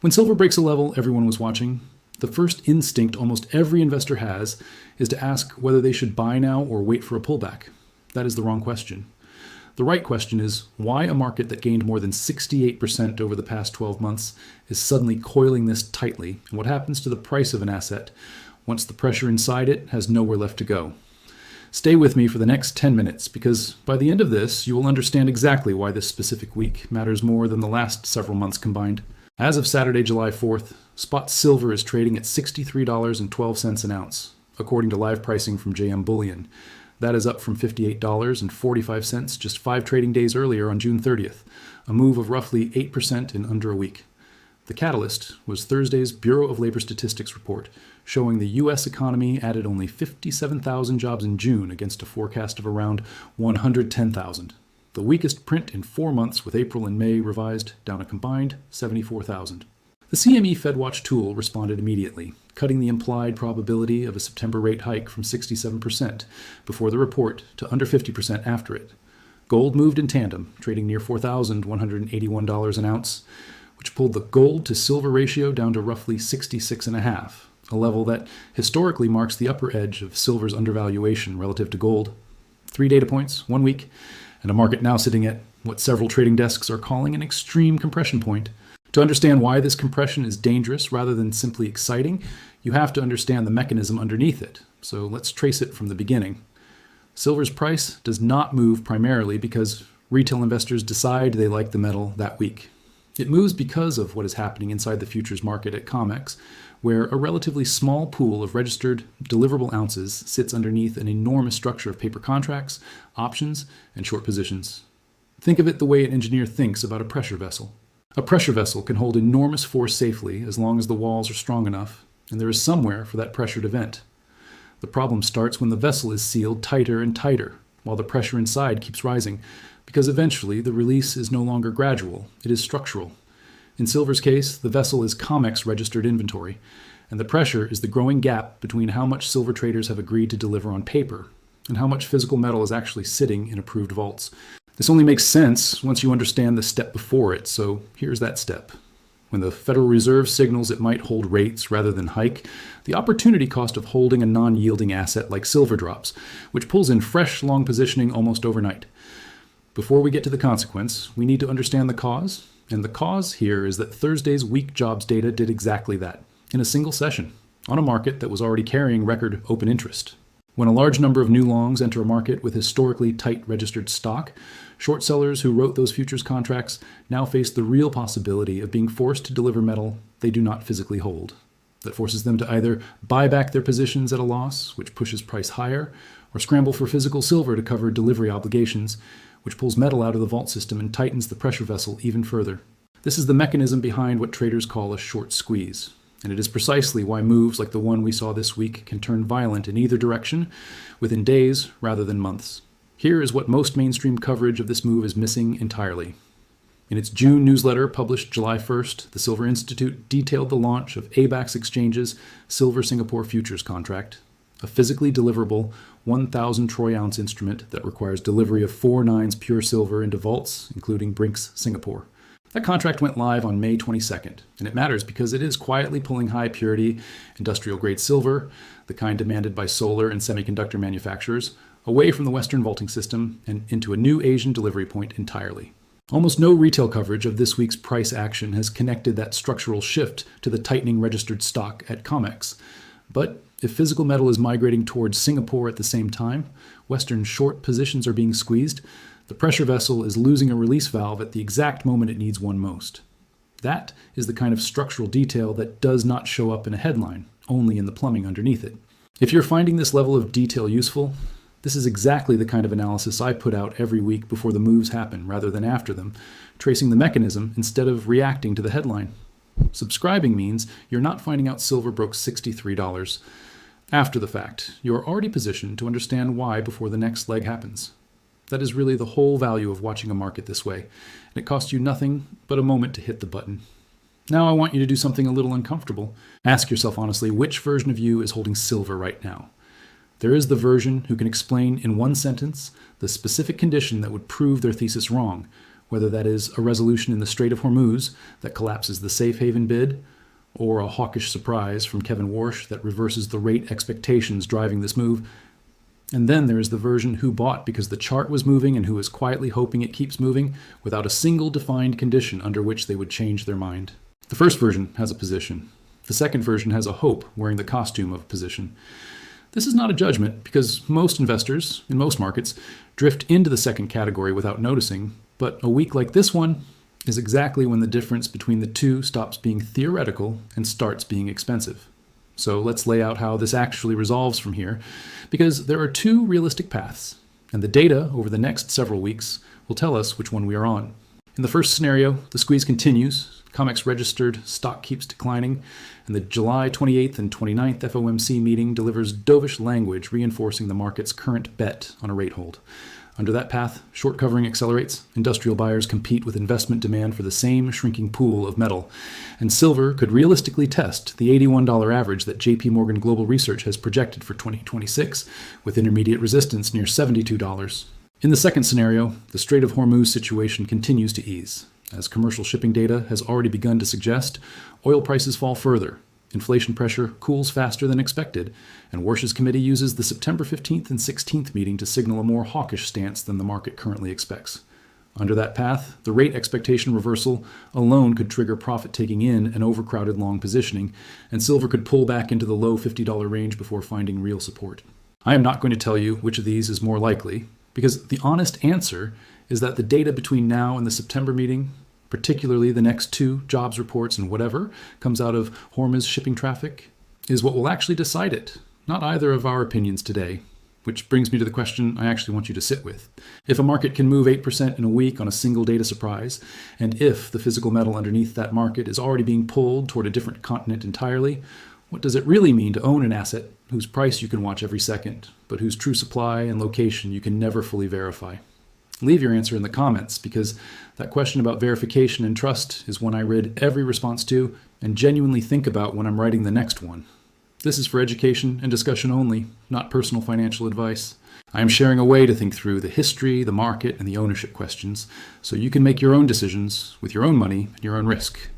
When silver breaks a level everyone was watching, the first instinct almost every investor has is to ask whether they should buy now or wait for a pullback. That is the wrong question. The right question is why a market that gained more than 68% over the past 12 months is suddenly coiling this tightly, and what happens to the price of an asset once the pressure inside it has nowhere left to go. Stay with me for the next 10 minutes, because by the end of this, you will understand exactly why this specific week matters more than the last several months combined. As of Saturday, July 4th, spot silver is trading at $63.12 an ounce, according to live pricing from JM Bullion. That is up from $58.45 just 5 trading days earlier on June 30th, a move of roughly 8% in under a week. The catalyst was Thursday's Bureau of Labor Statistics report, showing the U.S. economy added only 57,000 jobs in June against a forecast of around 110,000. The weakest print in 4 months, with April and May revised down a combined 74,000. The CME FedWatch Tool responded immediately, cutting the implied probability of a September rate hike from 67% before the report to under 50% after it. Gold moved in tandem, trading near $4,181 an ounce, which pulled the gold to silver ratio down to roughly 66.5, a level that historically marks the upper edge of silver's undervaluation relative to gold. 3 data points, 1 week, and a market now sitting at what several trading desks are calling an extreme compression point. To understand why this compression is dangerous rather than simply exciting, you have to understand the mechanism underneath it. So let's trace it from the beginning. Silver's price does not move primarily because retail investors decide they like the metal that week. It moves because of what is happening inside the futures market at COMEX, where a relatively small pool of registered deliverable ounces sits underneath an enormous structure of paper contracts, options, and short positions. Think of it the way an engineer thinks about a pressure vessel. A pressure vessel can hold enormous force safely as long as the walls are strong enough, and there is somewhere for that pressure to vent. The problem starts when the vessel is sealed tighter and tighter, while the pressure inside keeps rising, because eventually the release is no longer gradual, it is structural. In silver's case, the vessel is COMEX registered inventory, and the pressure is the growing gap between how much silver traders have agreed to deliver on paper and how much physical metal is actually sitting in approved vaults. This only makes sense once you understand the step before it, so here's that step. When the Federal Reserve signals it might hold rates rather than hike, the opportunity cost of holding a non-yielding asset like silver drops, which pulls in fresh long positioning almost overnight. Before we get to the consequence, we need to understand the cause, and the cause here is that Thursday's weak jobs data did exactly that, in a single session, on a market that was already carrying record open interest. When a large number of new longs enter a market with historically tight registered stock, short sellers who wrote those futures contracts now face the real possibility of being forced to deliver metal they do not physically hold. That forces them to either buy back their positions at a loss, which pushes price higher, or scramble for physical silver to cover delivery obligations, which pulls metal out of the vault system and tightens the pressure vessel even further. This is the mechanism behind what traders call a short squeeze. And it is precisely why moves like the one we saw this week can turn violent in either direction within days rather than months. Here is what most mainstream coverage of this move is missing entirely. In its June newsletter published July 1st, the Silver Institute detailed the launch of ABAX Exchange's Silver Singapore Futures contract, a physically deliverable 1,000 troy ounce instrument that requires delivery of 4 nines pure silver into vaults, including Brink's Singapore. That contract went live on May 22nd, and it matters because it is quietly pulling high-purity, industrial-grade silver, the kind demanded by solar and semiconductor manufacturers, away from the Western vaulting system and into a new Asian delivery point entirely. Almost no retail coverage of this week's price action has connected that structural shift to the tightening registered stock at COMEX. But if physical metal is migrating towards Singapore at the same time, Western short positions are being squeezed, the pressure vessel is losing a release valve at the exact moment it needs one most. That is the kind of structural detail that does not show up in a headline, only in the plumbing underneath it. If you're finding this level of detail useful, this is exactly the kind of analysis I put out every week before the moves happen rather than after them, tracing the mechanism instead of reacting to the headline. Subscribing means you're not finding out silver broke $63 after the fact. You're already positioned to understand why before the next leg happens. That is really the whole value of watching a market this way, and it costs you nothing but a moment to hit the button. Now I want you to do something a little uncomfortable. Ask yourself honestly, which version of you is holding silver right now? There is the version who can explain in one sentence the specific condition that would prove their thesis wrong, whether that is a resolution in the Strait of Hormuz that collapses the safe haven bid, or a hawkish surprise from Kevin Warsh that reverses the rate expectations driving this move. And then there is the version who bought because the chart was moving and who is quietly hoping it keeps moving without a single defined condition under which they would change their mind. The first version has a position. The second version has a hope wearing the costume of a position. This is not a judgment because most investors, in most markets, drift into the second category without noticing, but a week like this one is exactly when the difference between the two stops being theoretical and starts being expensive. So let's lay out how this actually resolves from here, because there are two realistic paths, and the data over the next several weeks will tell us which one we are on. In the first scenario, the squeeze continues, COMEX registered stock keeps declining, and the July 28th and 29th FOMC meeting delivers dovish language reinforcing the market's current bet on a rate hold. Under that path, short covering accelerates, industrial buyers compete with investment demand for the same shrinking pool of metal, and silver could realistically test the $81 average that JP Morgan Global Research has projected for 2026, with intermediate resistance near $72. In the second scenario, the Strait of Hormuz situation continues to ease. As commercial shipping data has already begun to suggest, oil prices fall further. Inflation pressure cools faster than expected, and Warsh's committee uses the September 15th and 16th meeting to signal a more hawkish stance than the market currently expects. Under that path, the rate expectation reversal alone could trigger profit-taking in an overcrowded long positioning, and silver could pull back into the low $50 range before finding real support. I am not going to tell you which of these is more likely, because the honest answer is that the data between now and the September meeting, particularly the next two jobs reports and whatever comes out of Hormuz shipping traffic, is what will actually decide it, not either of our opinions today. Which brings me to the question I actually want you to sit with. If a market can move 8% in a week on a single data surprise, and if the physical metal underneath that market is already being pulled toward a different continent entirely, what does it really mean to own an asset whose price you can watch every second, but whose true supply and location you can never fully verify? Leave your answer in the comments, because that question about verification and trust is one I read every response to and genuinely think about when I'm writing the next one. This is for education and discussion only, not personal financial advice. I am sharing a way to think through the history, the market, and the ownership questions, so you can make your own decisions with your own money and your own risk.